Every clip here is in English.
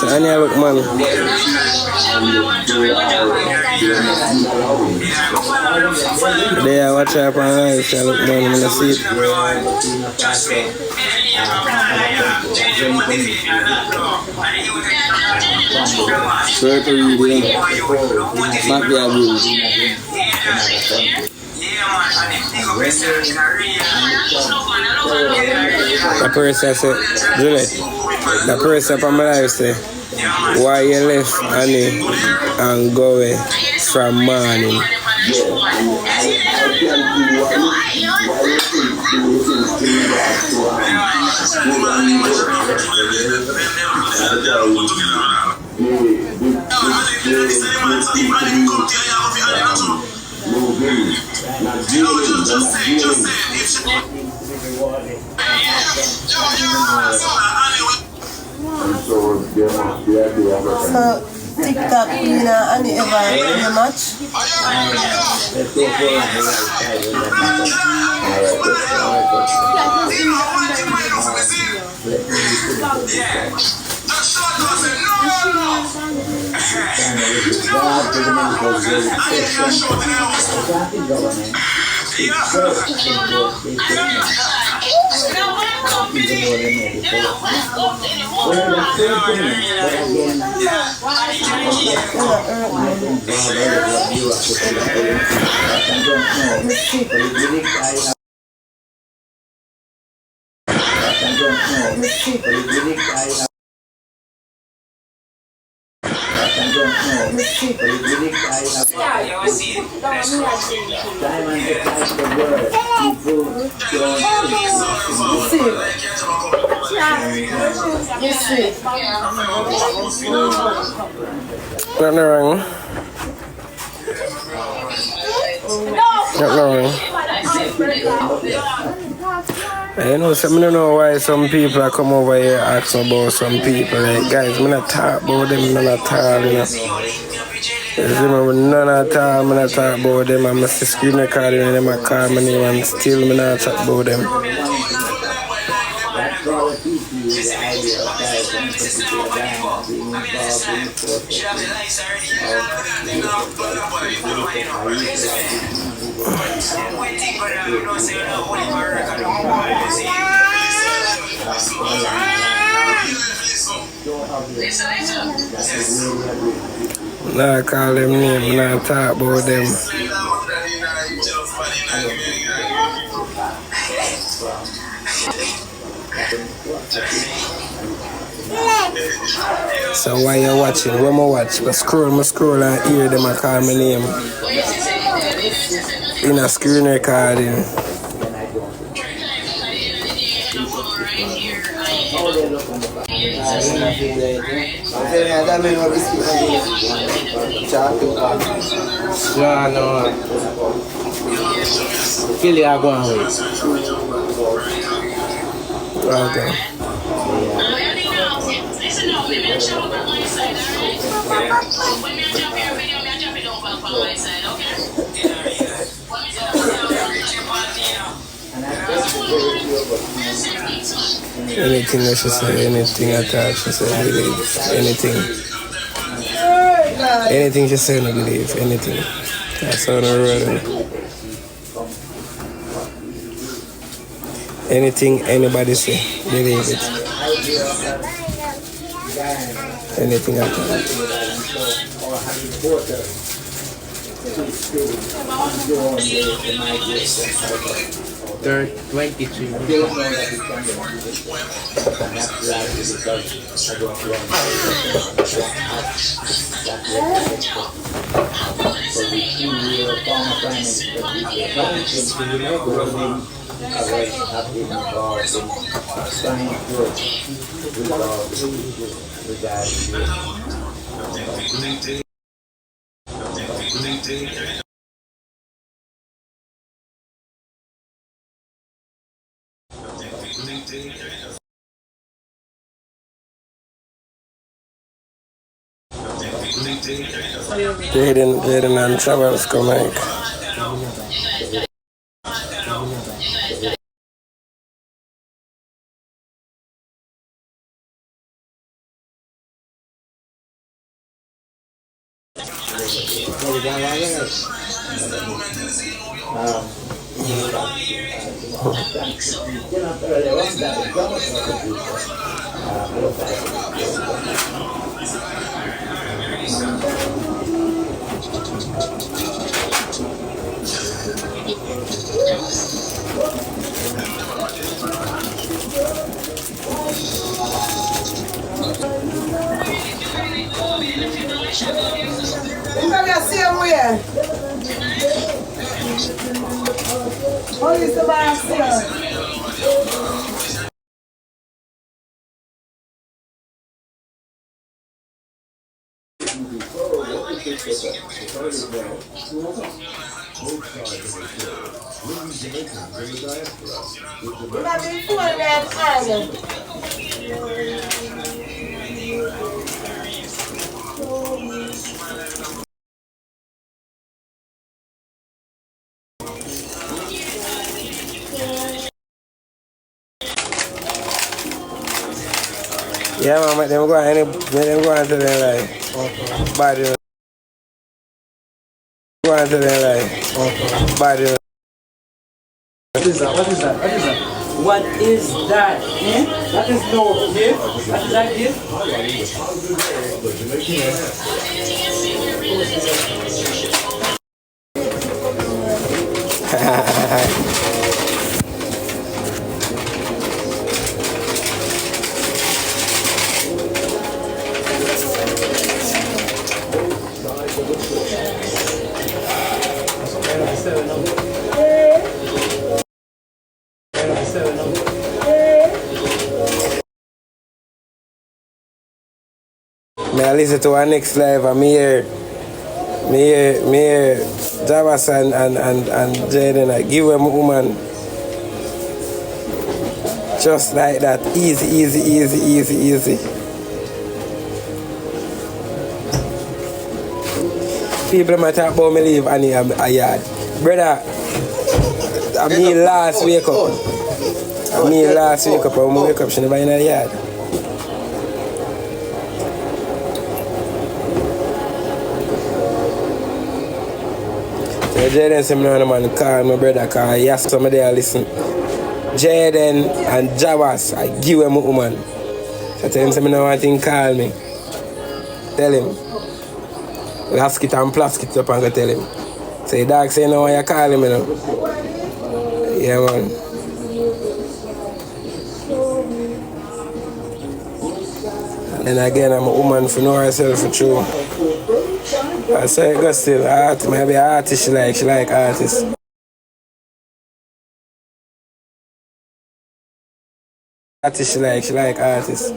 Any look man. There, watch out on eyes. I look man, I'm gonna see it. The person said, Juliet, the person from my life say, why you left Annie and go away from morning? So, TikTok, you know, any ever much? Nothing wrong. Nothing wrong. You know, so I don't know why some people are come over here asking about some people. Like, guys, I'm not talk about them, none at all, you know. Remember, none at all, I'm not talk about them. I'm just screen recording and them call my name and still I'm not talk about them. Nah, call them name, nah talk about them. So while you're watching, when I watch, I scroll and hear them call my name in a screen recording. No. Kill you going with. Okay. Anything that she say, anything at all, she say, believe, anything. Anything she say, no believe, anything. That's on the road. Anything anybody say, believe it. Anything at all. 23. Jaden and Travels come like. Yeah, man, make them go into their life. Body. Go into their life. Body. What is that? What is that? What is that? What is that? Hmm? That is no gift. What is that gift? May I listen to our next live and me hear Javas and Jaden I give them a woman just like that. Easy. People might talk about me leave and a yard. Brother, I mean last wake up. When I wake up, she never in a yard. Jaden said, "No, man, call my brother, call yes, somebody there listen. Jaden and Javas, I give him a woman. So I tell him, "No, I think call me. Tell him. Lask it and plask it up and go tell him. Say, dog, say, no, you call him, you know. Yeah, man. And then again, I'm a woman for know herself for true. I say, go still, maybe artist she like artists. Artist she like artists.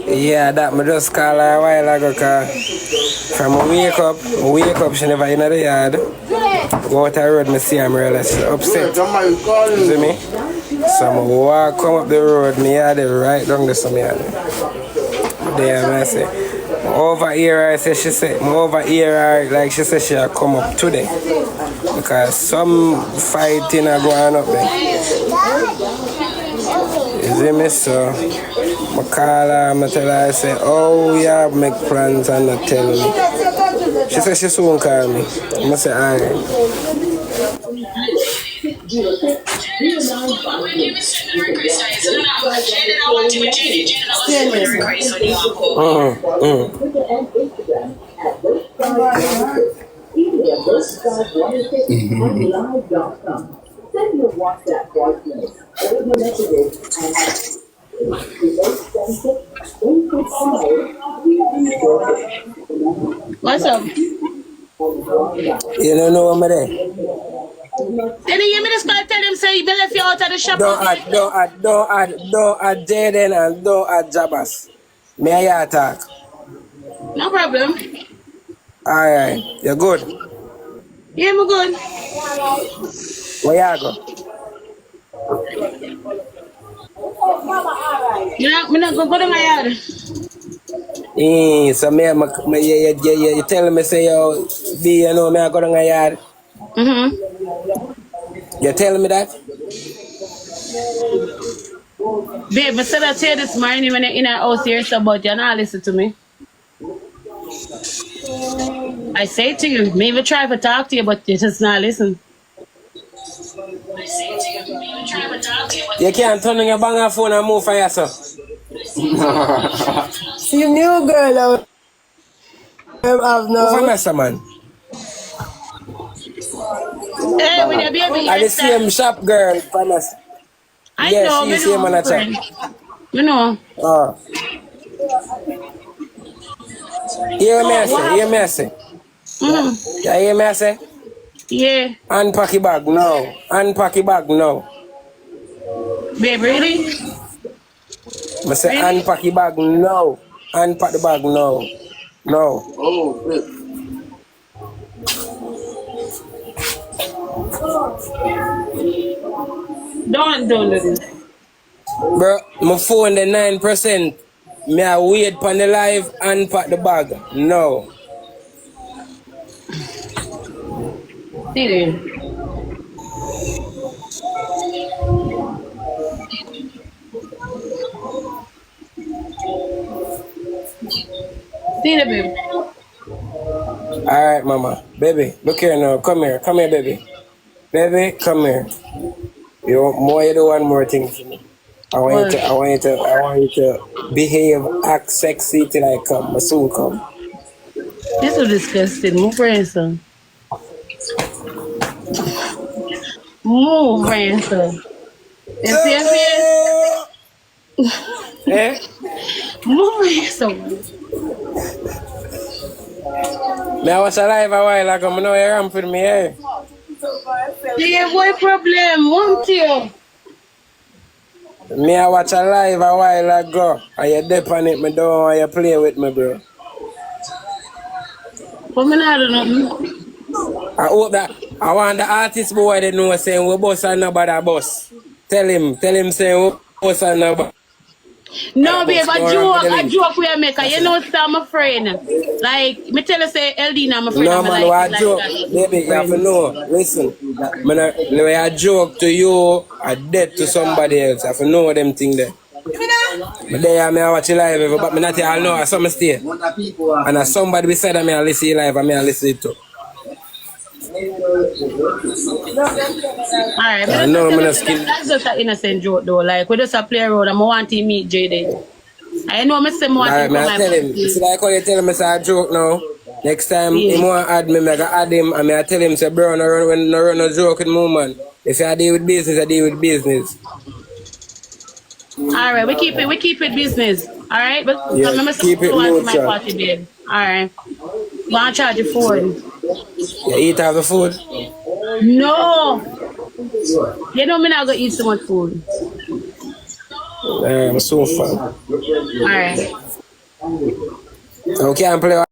Yeah, that me just call her a while ago, cause from wake up, she never in the yard. Go out the road, me see her, me realize she upset. You see me? So I walk, come up the road, me yard right down the some yard. There, I say, over here, she said, like she said, she'll come up today. Because some fighting are going up there. You see me? So I call her, I tell her, I say, oh, yeah, make plans and not tell me. She said she soon call me. I say, alright. Send your WhatsApp voice notes or your messages and what's up? You don't know what I'm there? Did you hear me this guy tell him say he left you out of the shop? Don't add Jaden and don't add Jabas. May I talk? No problem. Alright, you're good. Yeah, I'm good. Where you go? Yeah, I'm not going to my yard. So you telling me say yo, B, you know me I go down a yard. You telling me that? Babe, I said I tell you this morning when you're in our house here, so but you're not listen to me. I say to you, maybe try to talk to you, but you just not listen. You can't turn on your banger phone and move for yourself. See new girl out have Move for now. myself, man. Hey, with your baby I the hairstyle. same shop girl from us. I Yes, know, she me same know, on my a chat. friend. Me know. Hear me I So, what say, hear me I happened? say. You hear me I say? Yeah. Unpack your bag now. Unpack your bag now. Babe, really? I say Really? unpack your bag now. Unpack the bag now. No. Don't do this. Bro, my phone the 9%. Me I wait on the live, unpack the bag. No. See there. See there, babe. Alright, mama. Baby, look here now. Come here. Come here, baby. Baby, come here. You want more, you do one more thing for me. I want What? you to behave, act sexy till I come. I soon come. This is disgusting. Move, ransom. Move, ransom. You see your face? Eh? Move, ransom. Me I watch a live a while ago. I know you're ramping me, eh? Yeah, boy, problem. Want you? Me I watch a live a while ago. And you dip on it, me don't want you play with me, bro. But me not do nothing. I hope that I want the artist boy to know saying we boss and nobody boss. Tell him saying we boss and nobody No, babe, boss. Don't ramp with the a link. joke we make. That's You it. know, it's my friend. Like, me tell you, say, LD now my friend, No I'm man, like it what like joke? that. It's Baby, my you have to friend. know. Listen. No, I joke to you, I dead to somebody else. I have to know them thing there. But there I watch you live, but me not I know I saw me stay. And as somebody beside me I listen live and me I listen it too. Alright, I but just know tell I'm you, not skin. that's just an innocent joke though. Like, we just a play around and I want to meet Jaden. I know me say I want him Alright, come man, I my tell him. You see party. like how you tell him it's a joke now. Next time he Yeah. want add me, I go add him and I tell him say bro no run no joke with me man. If I deal with business, I deal with business. Alright, we keep it business. Alright, but Yeah, remember some keep it people want to my neutral. party, babe. Alright. Want to charge your phone? You eat half the food? No. You know me not gonna eat so much food. I'm so fun. Alright. Okay, I'm play